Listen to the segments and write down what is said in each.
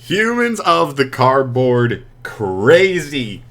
Humans of the Cardboard, crazy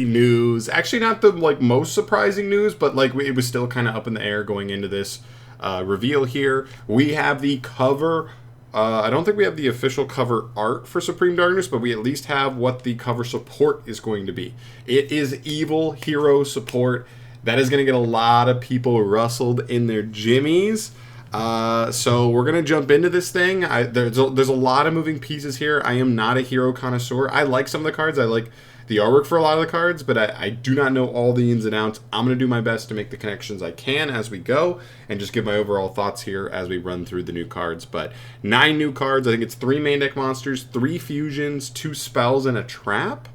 news. Actually, not the most surprising news, but it was still kind of up in the air going into this reveal here. We have the cover. I don't think we have the official cover art for Supreme Darkness, but we at least have what the cover support is going to be. It is Evil Hero support. That is going to get a lot of people rustled in their jimmies. So we're going to jump into this thing. There's a lot of moving pieces here. I am not a hero connoisseur. I like some of the cards. I like the artwork for a lot of the cards, but I do not know all the ins and outs. I'm going to do my best to make the connections I can as we go and just give my overall thoughts here as we run through the new cards. But 9 new cards. I think it's 3 main deck monsters, 3 fusions, 2 spells, and a trap.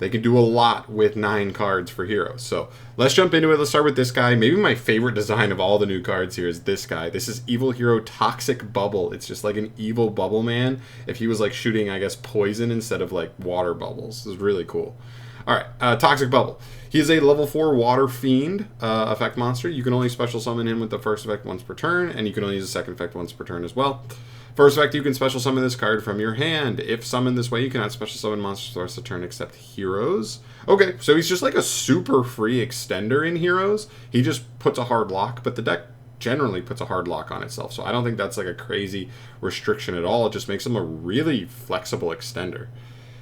They can do a lot with 9 cards for heroes. So let's jump into it. Let's start with this guy. Maybe my favorite design of all the new cards here is this guy. This is Evil Hero Toxic Bubble. It's just like an evil bubble man. If he was shooting, I guess, poison instead of water bubbles. This is really cool. All right, Toxic Bubble. He is a level 4 Water Fiend effect monster. You can only special summon him with the first effect once per turn, and you can only use the second effect once per turn as well. First effect, you can special summon this card from your hand. If summoned this way, you cannot special summon monsters for the rest of the turn except heroes. Okay, so he's just like a super free extender in heroes. He just puts a hard lock, but the deck generally puts a hard lock on itself. So I don't think that's a crazy restriction at all. It just makes him a really flexible extender.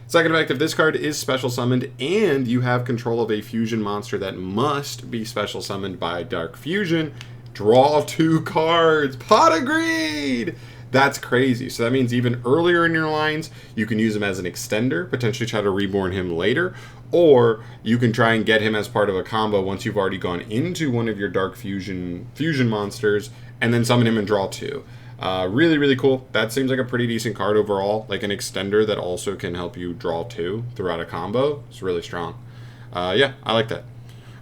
Second effect, if this card is special summoned and you have control of a fusion monster that must be special summoned by Dark Fusion, draw 2 cards. Pot of Greed! That's crazy. So that means even earlier in your lines, you can use him as an extender, potentially try to reborn him later, or you can try and get him as part of a combo once you've already gone into one of your Dark Fusion monsters, and then summon him and draw 2. Really, really cool. That seems like a pretty decent card overall, like an extender that also can help you draw 2 throughout a combo. It's really strong. Yeah, I like that.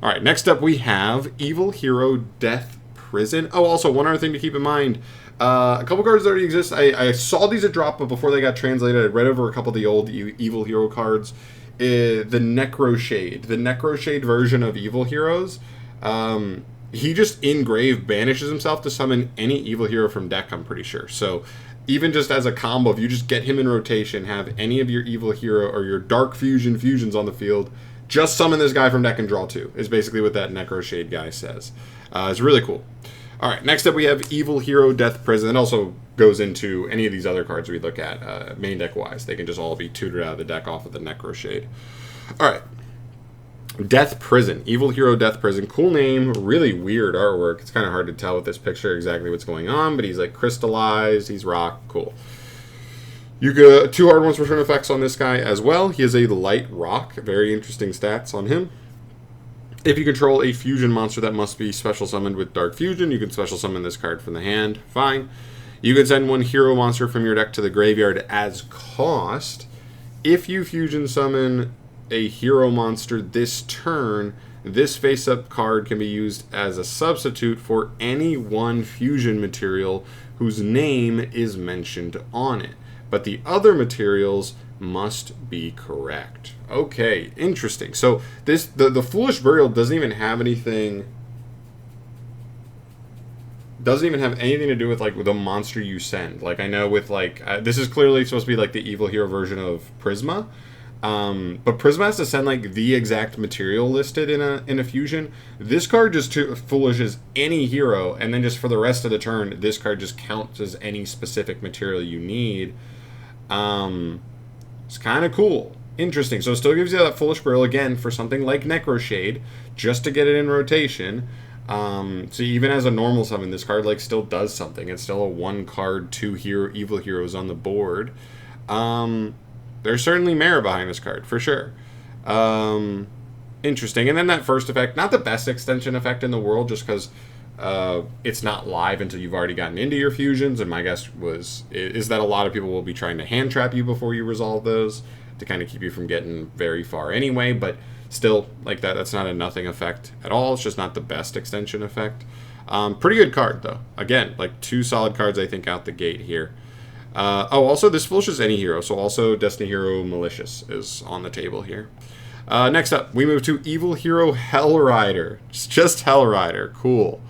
All right, next up we have Evil Hero Death Prison. Oh, also, one other thing to keep in mind. A couple cards already exist. I saw these at drop, but before they got translated, I read over a couple of the old Evil Hero cards. The Necroshade. The Necroshade version of Evil Heroes. He just in-grave banishes himself to summon any Evil Hero from deck, I'm pretty sure. So even just as a combo, if you just get him in rotation, have any of your Evil Hero or your Dark fusions on the field, just summon this guy from deck and draw 2, is basically what that Necroshade guy says. It's really cool. All right, next up we have Evil Hero Death Prison. It also goes into any of these other cards we look at, main deck-wise. They can just all be tutored out of the deck off of the Necroshade. All right, Death Prison. Evil Hero Death Prison. Cool name, really weird artwork. It's kind of hard to tell with this picture exactly what's going on, but he's crystallized, he's rock, cool. You get 2 hard ones return effects on this guy as well. He is a light rock, very interesting stats on him. If you control a fusion monster that must be special summoned with Dark Fusion, you can special summon this card from the hand. Fine. You can send 1 hero monster from your deck to the graveyard as cost. If you fusion summon a hero monster this turn, this face-up card can be used as a substitute for any 1 fusion material whose name is mentioned on it. But the other materials must be correct. Okay, interesting. So the Foolish Burial doesn't even have anything. Doesn't even have anything to do with with the monster you send. I know with this is clearly supposed to be the Evil Hero version of Prisma, but Prisma has to send the exact material listed in a fusion. This card just foolishes any hero, and then just for the rest of the turn, this card just counts as any specific material you need. It's kind of cool. Interesting. So it still gives you that Foolish Burial again for something like Necroshade, just to get it in rotation. So even as a normal summon, this card still does something. It's still a 1 card, 2 evil heroes on the board. There's certainly merit behind this card, for sure. Interesting. And then that first effect, not the best extension effect in the world, just because it's not live until you've already gotten into your fusions, and my guess is that a lot of people will be trying to hand trap you before you resolve those to kind of keep you from getting very far anyway, but still, that's not a nothing effect at all. It's just not the best extension effect. Pretty good card, though. Again, 2 solid cards, I think, out the gate here. Also, this foolishes any hero, so also Destiny Hero Malicious is on the table here. Next up, we move to Evil Hero Hellrider. Just Hellrider. Cool.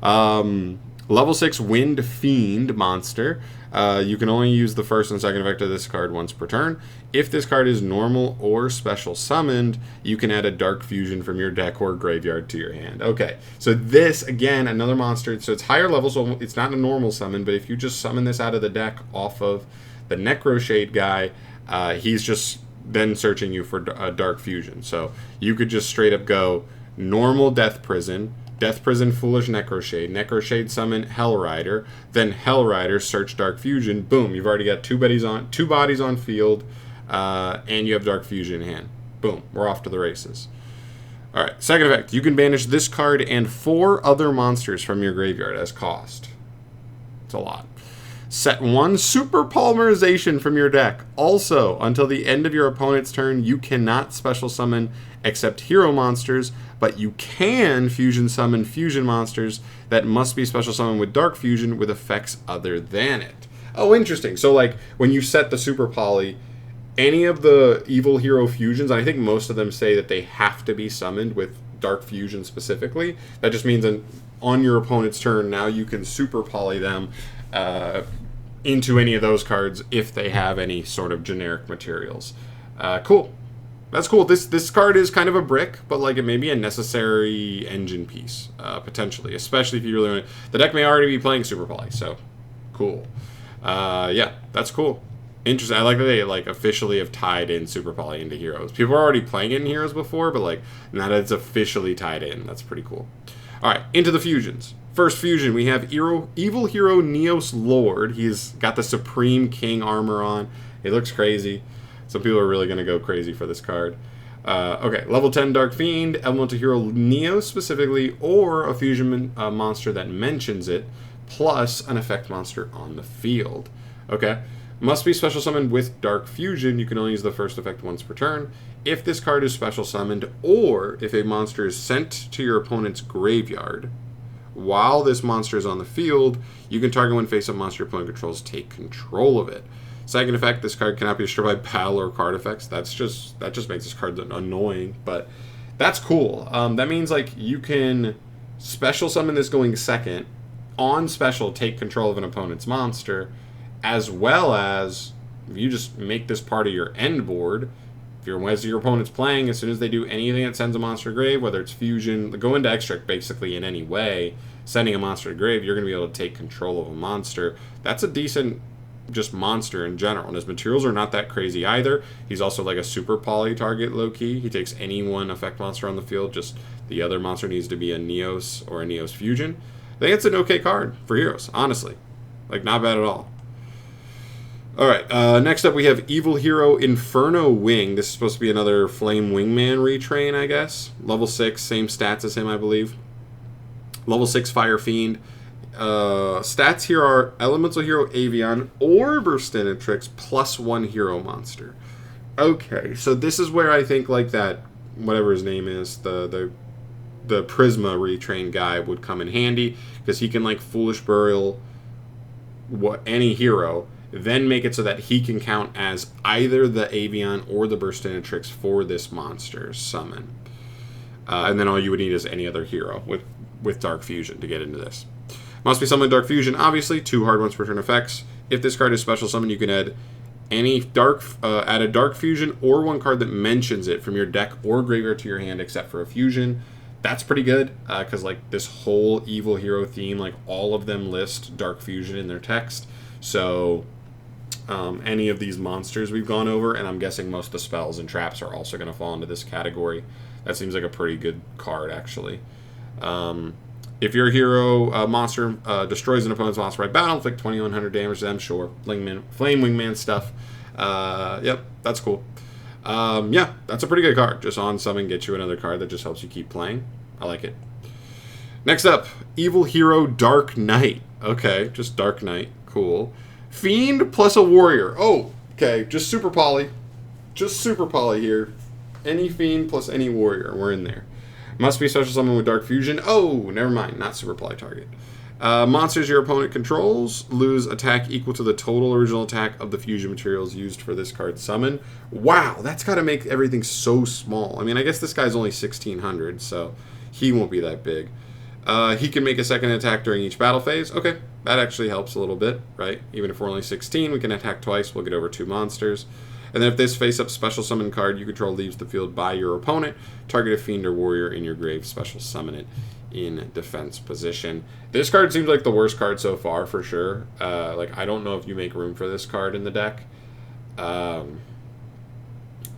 Level 6 Wind Fiend monster. You can only use the first and second effect of this card once per turn. If this card is normal or special summoned, you can add a Dark Fusion from your deck or graveyard to your hand. Okay, so this, again, another monster. So it's higher level, so it's not a normal summon, but if you just summon this out of the deck off of the Necroshade guy, he's just then searching you for a Dark Fusion. So you could just straight up go normal Death Prison, Foolish Necroshade, Necroshade summon Hellrider, then Hellrider search Dark Fusion. Boom, you've already got two bodies on field, and you have Dark Fusion in hand. Boom, we're off to the races. All right, second effect. You can banish this card and 4 other monsters from your graveyard as cost. It's a lot. Set 1 Super Polymerization from your deck. Also, until the end of your opponent's turn, you cannot special summon except hero monsters, but you can fusion summon fusion monsters that must be special summoned with Dark Fusion with effects other than it. Oh, interesting. So, like, when you set the Super Poly, any of the evil hero fusions, and I think most of them say that they have to be summoned with Dark Fusion specifically. That just means that on your opponent's turn, now you can Super Poly them into any of those cards if they have any sort of generic materials. Cool. That's cool. This card is kind of a brick, but like it may be a necessary engine piece, potentially, especially if you really want to. The deck may already be playing Super Poly, so cool. Yeah, that's cool. Interesting. I like that they like officially have tied in Super Poly into Heroes. People are already playing it in Heroes before, but like now that it's officially tied in, that's pretty cool. All right, into the fusions. First fusion, we have Evil Hero Neos Lord. He's got the Supreme King armor on. He looks crazy. Some people are really going to go crazy for this card. Okay, level 10 Dark Fiend, Elemental Hero Neos specifically, or a fusion monster that mentions it, plus an effect monster on the field. Okay, must be special summoned with Dark Fusion. You can only use the first effect once per turn. If this card is special summoned, or if a monster is sent to your opponent's graveyard, while this monster is on the field, you can target one face-up monster your opponent controls, take control of it. Second effect, this card cannot be destroyed by battle or card effects. That just makes this card annoying, but that's cool. That means like you can special summon this going second, on special take control of an opponent's monster, as well as if you just make this part of your end board. If your opponent's playing, as soon as they do anything that sends a monster to grave, whether it's fusion, go into extract basically in any way, sending a monster to grave, you're going to be able to take control of a monster. That's a decent just monster in general, and his materials are not that crazy either. He's also like a super poly target low-key. He takes any one effect monster on the field, just the other monster needs to be a Neos or a Neos fusion. I think it's an okay card for heroes, honestly. Like, not bad at all. Alright, next up we have Evil Hero Inferno Wing. This is supposed to be another Flame Wingman retrain, I guess. Level 6, same stats as him, I believe. Level 6 Fire Fiend. Stats here are Elemental Hero Avian or Burstinatrix plus 1 hero monster. Okay, so this is where I think like that, whatever his name is, the Prisma retrain guy would come in handy, because he can like Foolish Burial any hero, then make it so that he can count as either the Avian or the Burstinatrix for this monster's summon. And then all you would need is any other hero with Dark Fusion to get into this. Must be summoned Dark Fusion, obviously. 2 hard ones per turn effects. If this card is special summon, you can add add a Dark Fusion or one card that mentions it from your deck or graveyard to your hand, except for a fusion. That's pretty good, because like this whole Evil Hero theme, like all of them list Dark Fusion in their text. So any of these monsters we've gone over, and I'm guessing most of the spells and traps are also going to fall into this category. That seems like a pretty good card, actually. If your hero monster destroys an opponent's monster by battle, inflict 2100 damage to them, sure. Flame Wingman stuff. Yep, that's cool. Yeah, that's a pretty good card. Just on summon, get you another card that just helps you keep playing. I like it. Next up, Evil Hero Dark Knight. Okay, just Dark Knight. Cool. Fiend plus a warrior. Oh, okay, just super poly. Just super poly here. Any fiend plus any warrior. We're in there. Must be special summon with Dark Fusion. Oh, never mind. Not super poly target. Monsters your opponent controls lose attack equal to the total original attack of the fusion materials used for this card's summon. Wow, that's got to make everything so small. I mean, I guess this guy's only 1600, so he won't be that big. He can make a second attack during each battle phase. Okay, That actually helps a little bit, right? Even if we're only 16, we can attack twice. We'll get over 2 monsters. And then if this face-up special summon card you control leaves the field by your opponent, target a fiend or warrior in your grave, special summon it in defense position. This card seems like the worst card so far, for sure. Like, I don't know if you make room for this card in the deck.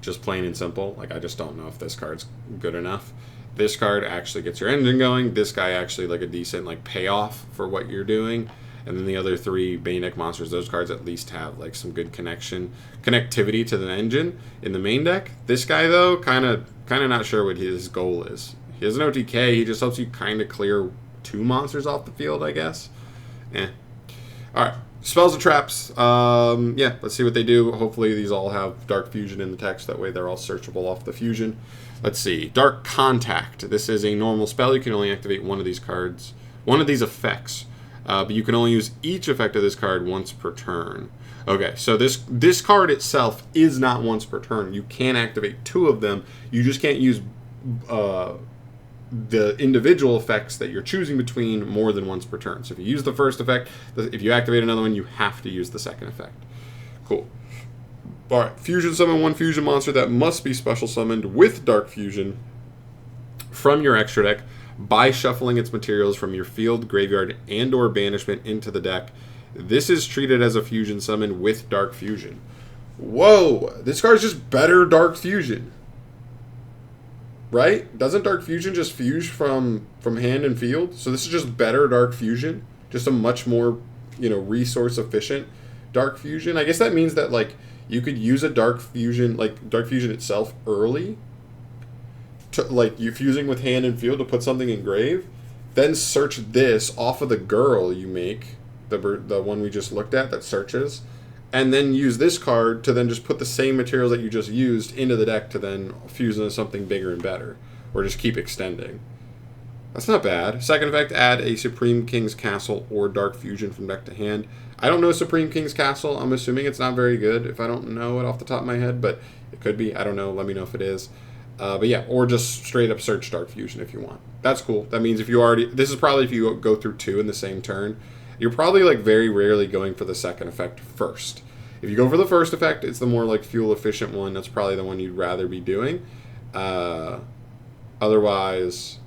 Just plain and simple. Like, I just don't know if this card's good enough. This card actually gets your engine going. This guy actually, like, a decent, like, payoff for what you're doing. And then the other 3 main deck monsters, those cards at least have like some good connectivity to the engine in the main deck. This guy though, kind of not sure what his goal is. He has an OTK. He just helps you kind of clear 2 monsters off the field, I guess. All right, spells and traps. Yeah, let's see what they do. Hopefully these all have Dark Fusion in the text. That way they're all searchable off the fusion. Let's see. Dark Contact. This is a normal spell. You can only activate one of these cards, one of these effects. But you can only use each effect of this card once per turn. Okay, so this card itself is not once per turn. You can activate 2 of them. You just can't use the individual effects that you're choosing between more than once per turn. So if you use the first effect, if you activate another one, you have to use the second effect. Cool. All right, fusion summon 1 fusion monster that must be special summoned with Dark Fusion from your extra deck by shuffling its materials from your field, graveyard, and or banishment into the deck. This is treated as a fusion summon with Dark Fusion. Whoa, this card's just better Dark Fusion. Right? Doesn't Dark Fusion just fuse from hand and field? So this is just better Dark Fusion. Just a much more, resource efficient Dark Fusion. I guess that means that, like, you could use a Dark Fusion, like Dark Fusion itself early, like you fusing with hand and field to put something in grave, then search this off of the girl you make, the one we just looked at that searches, and then use this card to then just put the same materials that you just used into the deck to then fuse into something bigger and better, or just keep extending. That's not bad. Second effect, add a Supreme King's Castle or Dark Fusion from deck to hand. I don't know Supreme King's Castle. I'm assuming it's not very good if I don't know it off the top of my head, but it could be. I don't know. Let me know if it is. But yeah, or just straight up search Dark Fusion if you want. That's cool. That means if you already... This is probably if you go through 2 in the same turn. You're probably like very rarely going for the second effect first. If you go for the first effect, it's the more like fuel efficient one. That's probably the one you'd rather be doing. Otherwise,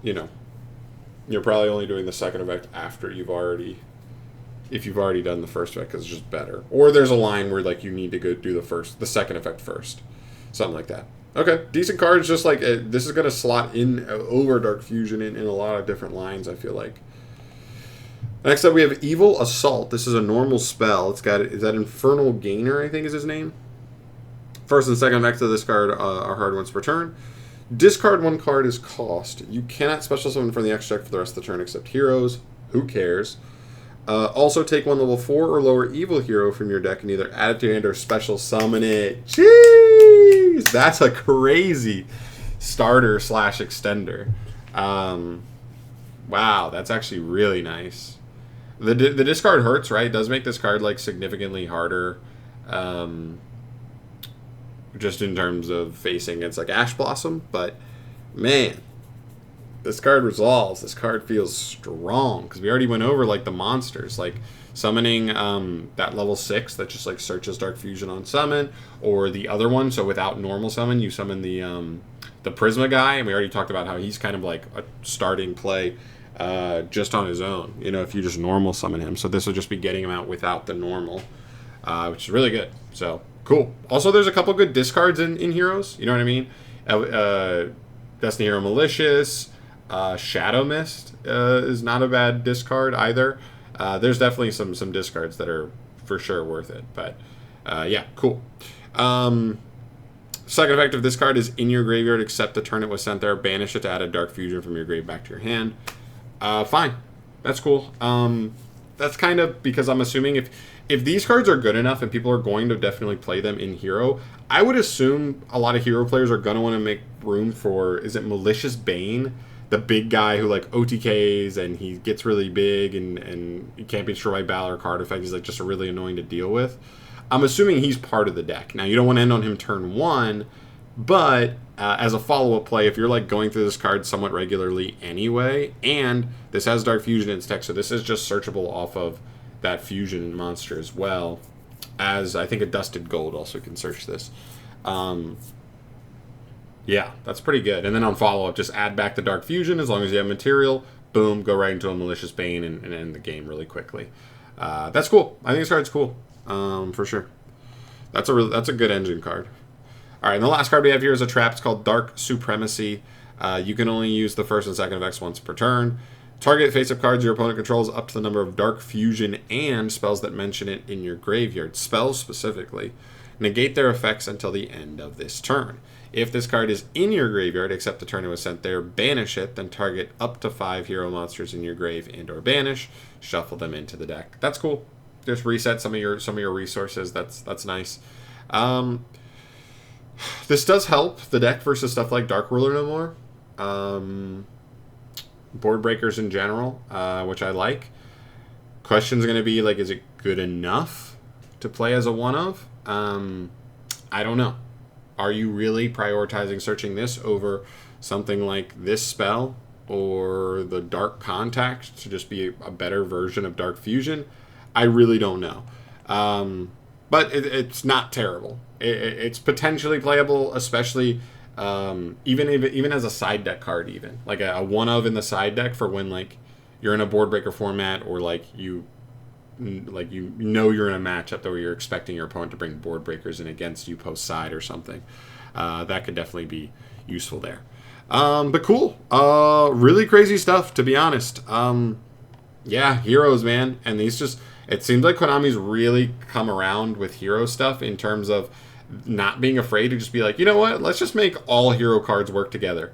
you're probably only doing the second effect after you've already... If you've already done the first effect, because it's just better. Or there's a line where like you need to go do the second effect first. Something like that. Okay, decent cards. Just like this is going to slot in over Dark Fusion in a lot of different lines, I feel like. Next up, we have Evil Assault. This is a normal spell. Is that Infernal Gainer, I think is his name. First and second effects of this card are hard once per turn. Discard 1 card is cost. You cannot special summon from the extra deck for the rest of the turn except heroes. Who cares? Also take 1 level 4 or lower evil hero from your deck and either add it to your hand or special summon it. Jeez! That's a crazy starter / extender. Wow, that's actually really nice. The discard hurts, right? It does make this card like significantly harder. Just in terms of facing against like Ash Blossom. But man, this card resolves. This card feels strong because we already went over like the monsters, like summoning that level 6 that just like searches Dark Fusion on summon, or the other one. So without normal summon, you summon the Prisma guy, and we already talked about how he's kind of like a starting play just on his own. If you just normal summon him. So this will just be getting him out without the normal, which is really good. So cool. Also, there's a couple good discards in heroes. You know what I mean? Destiny Hero Malicious. Shadow Mist is not a bad discard either. There's definitely some discards that are for sure worth it. But yeah, cool. Second effect of this card is in your graveyard except the turn it was sent there. Banish it to add a Dark Fusion from your grave back to your hand. Fine. That's cool. That's kind of because I'm assuming if these cards are good enough and people are going to definitely play them in Hero, I would assume a lot of Hero players are going to want to make room for, is it Malicious Bane? The big guy who like OTKs and he gets really big and he can't be destroyed by battle or card effect. He's like just really annoying to deal with. I'm assuming he's part of the deck. Now you don't want to end on him turn 1, But as a follow-up play, if you're like going through this card somewhat regularly anyway, and this has Dark Fusion in its text, so this is just searchable off of that Fusion monster as well, as I think a Dusted Gold also can search this. Yeah, that's pretty good. And then on follow-up, just add back the Dark Fusion as long as you have material. Boom, go right into a Malicious Bane and end the game really quickly. That's cool. I think this card's cool, for sure. That's a good engine card. All right, and the last card we have here is a trap. It's called Dark Supremacy. You can only use the first and second effects once per turn. Target face-up cards your opponent controls up to the number of Dark Fusion and spells that mention it in your graveyard. Spells specifically. Negate their effects until the end of this turn. If this card is in your graveyard, except the turn it was sent there, banish it, then target up to 5 hero monsters in your grave and or banish. Shuffle them into the deck. That's cool. Just reset some of your resources. That's nice. This does help the deck versus stuff like Dark Ruler no more. Board breakers in general, which I like. Question's going to be, like, is it good enough to play as a one-of? I don't know. Are you really prioritizing searching this over something like this spell or the Dark Contact to just be a better version of Dark Fusion? I really don't know. But it's not terrible. It's potentially playable, especially even as a side deck card, even like a one of in the side deck for when like you're in a board breaker format, or like you know you're in a matchup where you're expecting your opponent to bring board breakers in against you post side or something. That could definitely be useful there. But cool, really crazy stuff, to be honest. Yeah, heroes, man, and these just. It seems like Konami's really come around with hero stuff in terms of not being afraid to just be like, you know what, let's just make all hero cards work together.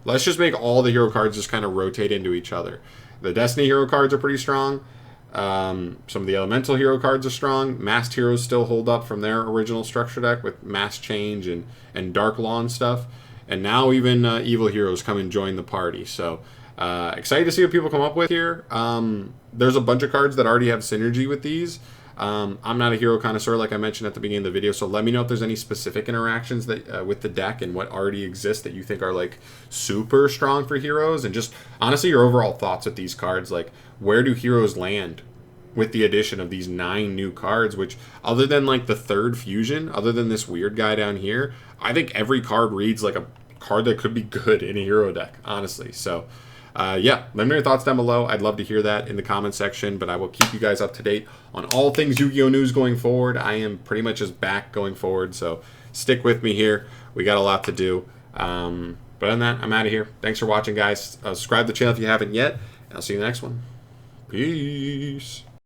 Let's just make all the hero cards just kind of rotate into each other. The Destiny hero cards are pretty strong. Some of the Elemental hero cards are strong. Masked heroes still hold up from their original structure deck with Mass Change and Dark Law and stuff. And now even Evil heroes come and join the party. So excited to see what people come up with here. There's a bunch of cards that already have synergy with these. I'm not a hero connoisseur, like I mentioned at the beginning of the video, so let me know if there's any specific interactions that with the deck and what already exists that you think are like super strong for heroes, and just honestly your overall thoughts with these cards. Like, where do heroes land with the addition of these 9 new cards, which other than like the third fusion, other than this weird guy down here, I think every card reads like a card that could be good in a hero deck, honestly. So yeah, let me know your thoughts down below. I'd love to hear that in the comment section, but I will keep you guys up to date on all things Yu-Gi-Oh! News going forward. I am pretty much just back going forward, so stick with me here. We got a lot to do. But other than that, I'm out of here. Thanks for watching, guys. Subscribe to the channel if you haven't yet, and I'll see you in the next one. Peace.